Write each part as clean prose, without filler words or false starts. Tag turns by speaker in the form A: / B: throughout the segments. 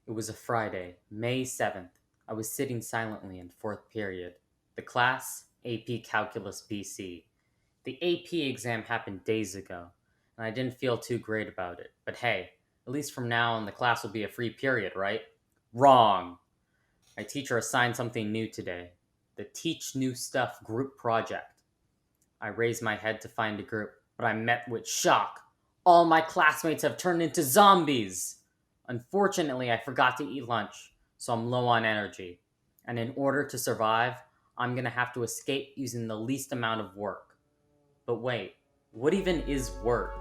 A: It was a Friday, May 7th. I was sitting silently in fourth period. The class, AP Calculus BC. The AP exam happened days ago, and I didn't feel too great about it. But hey, at least from now on, the class will be a free period, right? Wrong! My teacher assigned something new today, the Teach New Stuff group project. I raised my head to find a group, but I'm met with shock. All my classmates have turned into zombies! Unfortunately, I forgot to eat lunch, so I'm low on energy. And in order to survive, I'm gonna have to escape using the least amount of work. But wait, what even is work?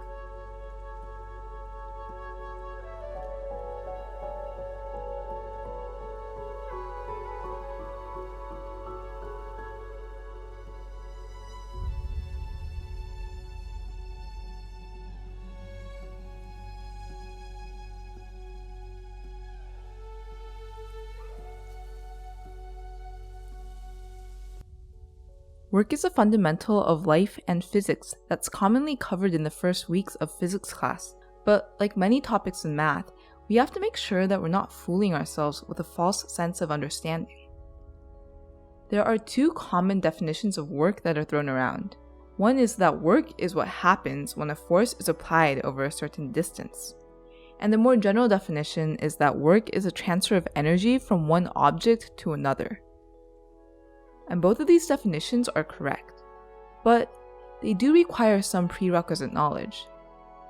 B: Work is a fundamental of life and physics that's commonly covered in the first weeks of physics class, but like many topics in math, we have to make sure that we're not fooling ourselves with a false sense of understanding. There are two common definitions of work that are thrown around. One is that work is what happens when a force is applied over a certain distance. And the more general definition is that work is a transfer of energy from one object to another. And both of these definitions are correct, but they do require some prerequisite knowledge.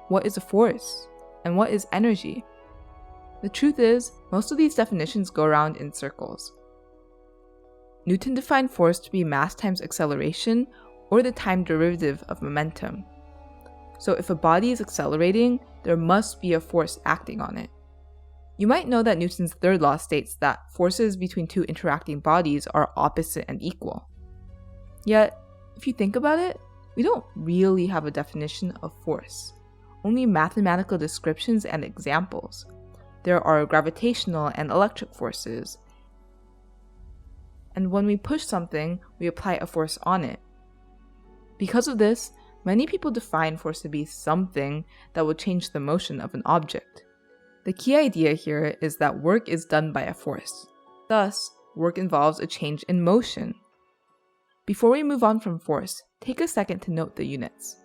B: What is a force? And what is energy? The truth is, most of these definitions go around in circles. Newton defined force to be mass times acceleration, or the time derivative of momentum. So if a body is accelerating, there must be a force acting on it. You might know that Newton's third law states that forces between two interacting bodies are opposite and equal. Yet, if you think about it, we don't really have a definition of force, only mathematical descriptions and examples. There are gravitational and electric forces, and when we push something, we apply a force on it. Because of this, many people define force to be something that will change the motion of an object. The key idea here is that work is done by a force. Thus, work involves a change in motion. Before we move on from force, take a second to note the units.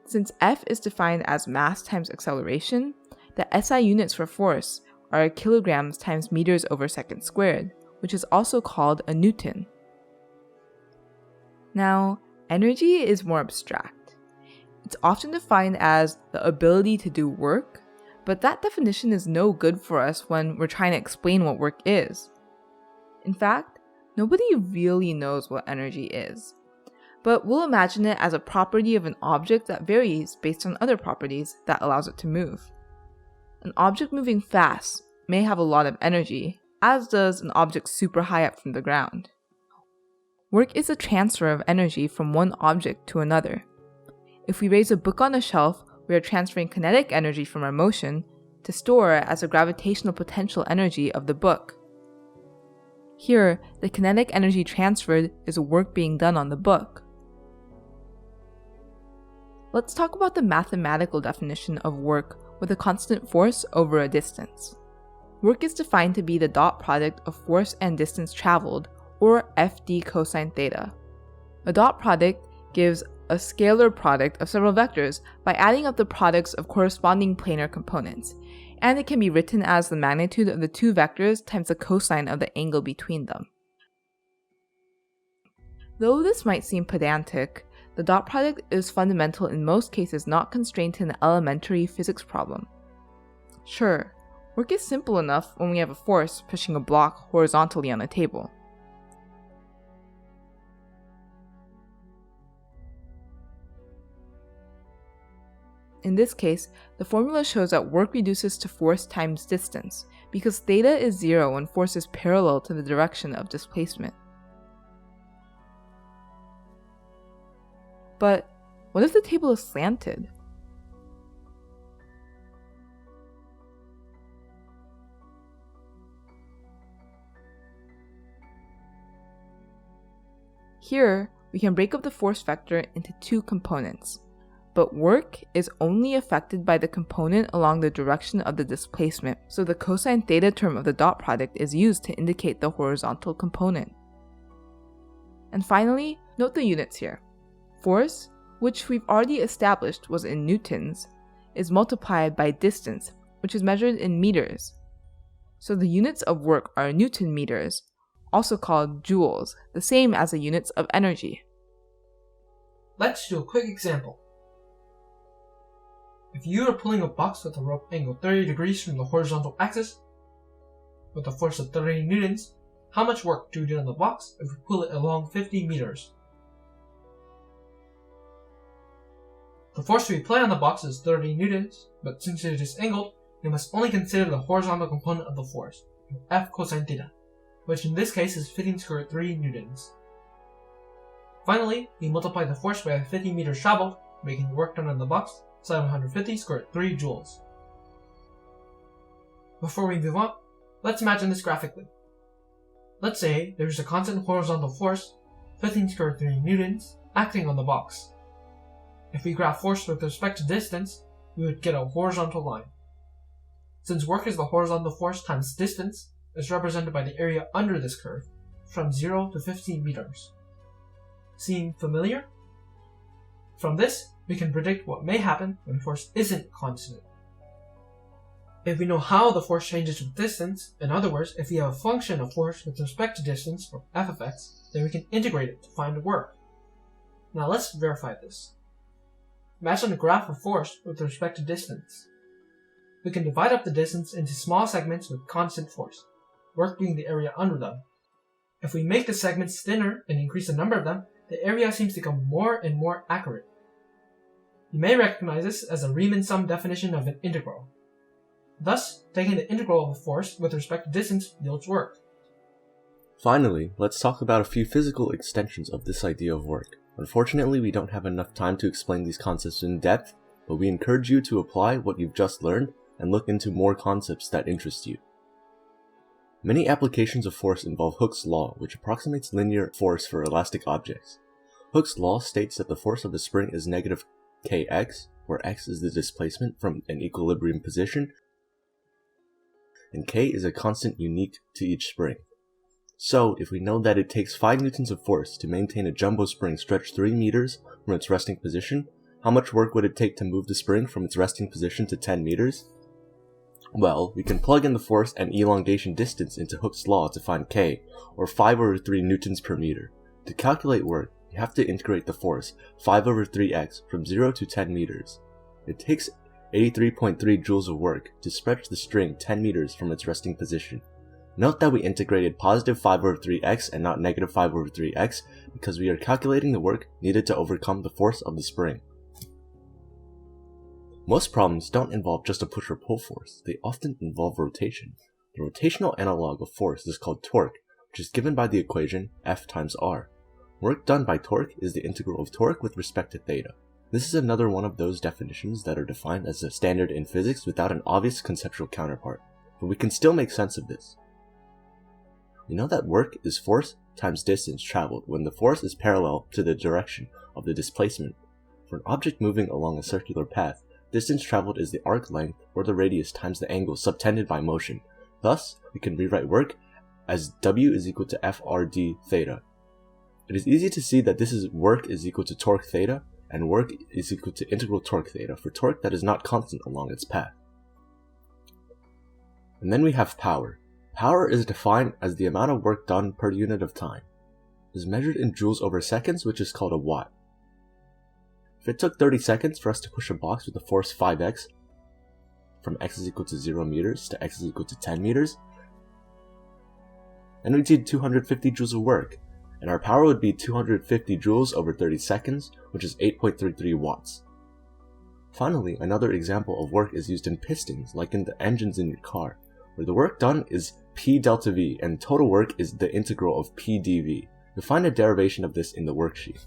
B: Since F is defined as mass times acceleration, the SI units for force are kilograms times meters over second squared, which is also called a Newton. Now, energy is more abstract. It's often defined as the ability to do work, but that definition is no good for us when we're trying to explain what work is. In fact, nobody really knows what energy is. But we'll imagine it as a property of an object that varies based on other properties that allows it to move. An object moving fast may have a lot of energy, as does an object super high up from the ground. Work is a transfer of energy from one object to another. If we raise a book on a shelf, we are transferring kinetic energy from our motion to store as a gravitational potential energy of the book. Here, the kinetic energy transferred is work being done on the book. Let's talk about the mathematical definition of work with a constant force over a distance. Work is defined to be the dot product of force and distance traveled, or FD cosine theta. A dot product gives a scalar product of several vectors by adding up the products of corresponding planar components, and it can be written as the magnitude of the two vectors times the cosine of the angle between them. Though this might seem pedantic, the dot product is fundamental in most cases not constrained to an elementary physics problem. Sure, work is simple enough when we have a force pushing a block horizontally on a table. In this case, the formula shows that work reduces to force times distance, because theta is 0 when force is parallel to the direction of displacement. But what if the table is slanted? Here, we can break up the force vector into two components. but work is only affected by the component along the direction of the displacement, so the cosine theta term of the dot product is used to indicate the horizontal component. And finally, note the units here. Force, which we've already established was in newtons, is multiplied by distance, which is measured in meters. So the units of work are Newton meters, also called joules, the same as the units of energy.
C: Let's do a quick example. If you are pulling a box with a rope angled 30 degrees from the horizontal axis, with a force of 30 newtons, how much work do you do on the box if you pull it along 50 meters? The force we apply on the box is 30 newtons, but since it is angled, we must only consider the horizontal component of the force, F cosine theta, which in this case is 15 square root 3 newtons. Finally, we multiply the force by the 50 meters traveled, making the work done on the box 750 square root 3 joules. Before we move on, let's imagine this graphically. Let's say there is a constant horizontal force, 15 square root 3 newtons, acting on the box. If we graph force with respect to distance, we would get a horizontal line. Since work is the horizontal force times distance, it's represented by the area under this curve, from 0 to 15 meters. Seem familiar? From this, we can predict what may happen when force isn't constant. If we know how the force changes with distance, in other words, if we have a function of force with respect to distance, or f of x, then we can integrate it to find work. Now let's verify this. Imagine a graph of force with respect to distance. We can divide up the distance into small segments with constant force, work being the area under them. If we make the segments thinner and increase the number of them, the area seems to become more and more accurate. You may recognize this as a Riemann sum definition of an integral. Thus, taking the integral of a force with respect to distance yields work.
D: Finally, let's talk about a few physical extensions of this idea of work. Unfortunately, we don't have enough time to explain these concepts in depth, but we encourage you to apply what you've just learned and look into more concepts that interest you. Many applications of force involve Hooke's law, which approximates linear force for elastic objects. Hooke's law states that the force of a spring is negative kx, where x is the displacement from an equilibrium position, and k is a constant unique to each spring. So, if we know that it takes 5 newtons of force to maintain a jumbo spring stretched 3 meters from its resting position, how much work would it take to move the spring from its resting position to 10 meters? Well, we can plug in the force and elongation distance into Hooke's law to find k, or 5 over 3 newtons per meter. To calculate work, you have to integrate the force 5 over 3x from 0 to 10 meters. It takes 83.3 joules of work to stretch the string 10 meters from its resting position. Note that we integrated positive 5 over 3x and not negative 5 over 3x because we are calculating the work needed to overcome the force of the spring. Most problems don't involve just a push or pull force, they often involve rotation. The rotational analog of force is called torque, which is given by the equation F times R. Work done by torque is the integral of torque with respect to theta. This is another one of those definitions that are defined as a standard in physics without an obvious conceptual counterpart, but we can still make sense of this. We know that work is force times distance traveled when the force is parallel to the direction of the displacement. For an object moving along a circular path, distance traveled is the arc length or the radius times the angle subtended by motion. Thus, we can rewrite work as W is equal to FRd theta. It is easy to see that this is work is equal to torque theta, and work is equal to integral torque theta for torque that is not constant along its path. And then we have power. Power is defined as the amount of work done per unit of time. It is measured in joules over seconds, which is called a watt. If it took 30 seconds for us to push a box with a force 5x, from x is equal to 0 meters to x is equal to 10 meters, then we did 250 joules of work, and our power would be 250 joules over 30 seconds, which is 8.33 watts. Finally, another example of work is used in pistons, like in the engines in your car, where the work done is P delta V and total work is the integral of P dV. You'll find a derivation of this in the worksheet.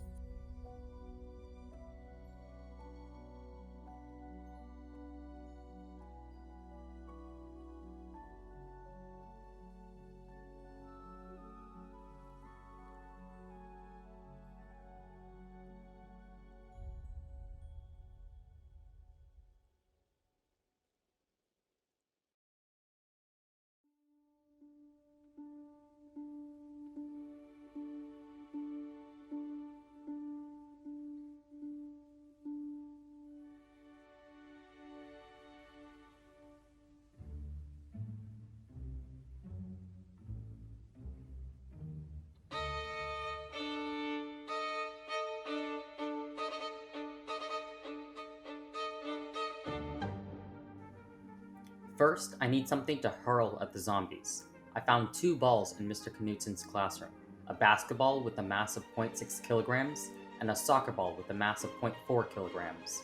A: First, I need something to hurl at the zombies. I found 2 balls in Mr. Knutsson's classroom, a basketball with a mass of 0.6 kilograms and a soccer ball with a mass of 0.4 kilograms.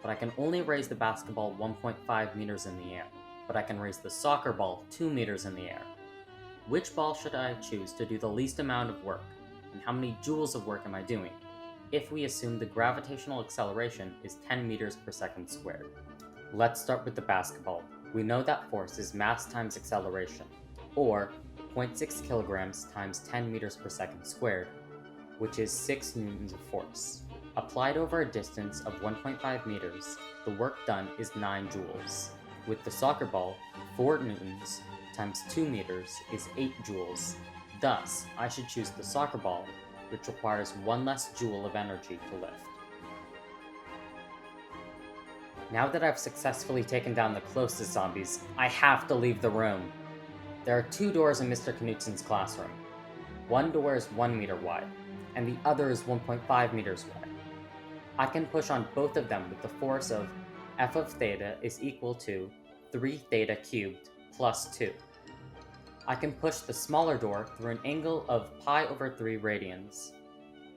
A: But I can only raise the basketball 1.5 meters in the air, but I can raise the soccer ball 2 meters in the air. Which ball should I choose to do the least amount of work, and how many joules of work am I doing, if we assume the gravitational acceleration is 10 meters per second squared? Let's start with the basketball. We know that force is mass times acceleration, or 0.6 kilograms times 10 meters per second squared, which is 6 newtons of force. Applied over a distance of 1.5 meters, the work done is 9 joules. With the soccer ball, 4 newtons times 2 meters is 8 joules. Thus, I should choose the soccer ball, which requires 1 less joule of energy to lift. Now that I've successfully taken down the closest zombies, I have to leave the room. There are 2 doors in Mr. Knutsson's classroom. One door is 1 meter wide, and the other is 1.5 meters wide. I can push on both of them with the force of f of theta is equal to 3 theta cubed plus 2. I can push the smaller door through an angle of pi over 3 radians,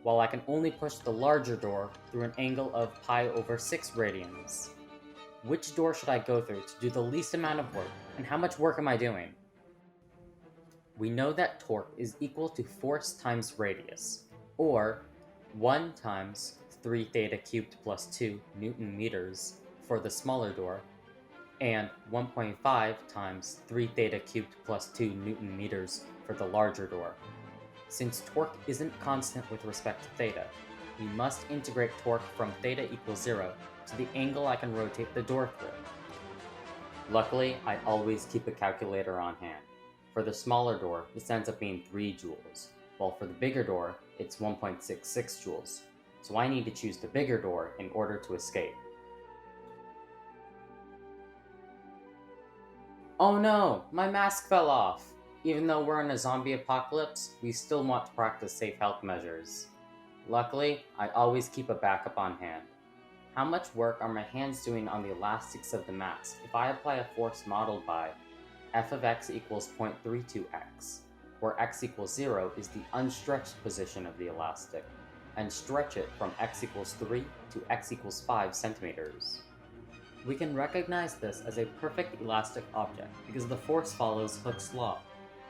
A: while I can only push the larger door through an angle of pi over 6 radians. Which door should I go through to do the least amount of work, and how much work am I doing? We know that torque is equal to force times radius, or 1 times 3 theta cubed plus 2 newton meters for the smaller door, and 1.5 times 3 theta cubed plus 2 newton meters for the larger door. Since torque isn't constant with respect to theta, we must integrate torque from theta equals 0 to the angle I can rotate the door through. Luckily, I always keep a calculator on hand. For the smaller door, this ends up being 3 joules, while for the bigger door, it's 1.66 joules, so I need to choose the bigger door in order to escape. Oh no, my mask fell off! Even though we're in a zombie apocalypse, we still want to practice safe health measures. Luckily, I always keep a backup on hand. How much work are my hands doing on the elastics of the mask if I apply a force modeled by f of x equals 0.32x, where x equals 0 is the unstretched position of the elastic, and stretch it from x equals 3 to x equals 5 centimeters? We can recognize this as a perfect elastic object because the force follows Hooke's law,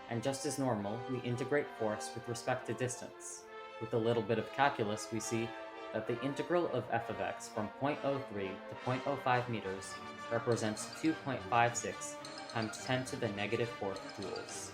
A: and just as normal, we integrate force with respect to distance. With a little bit of calculus, we see that the integral of f of x from 0.03 to 0.05 meters represents 2.56 times 10 to the negative 4th joules.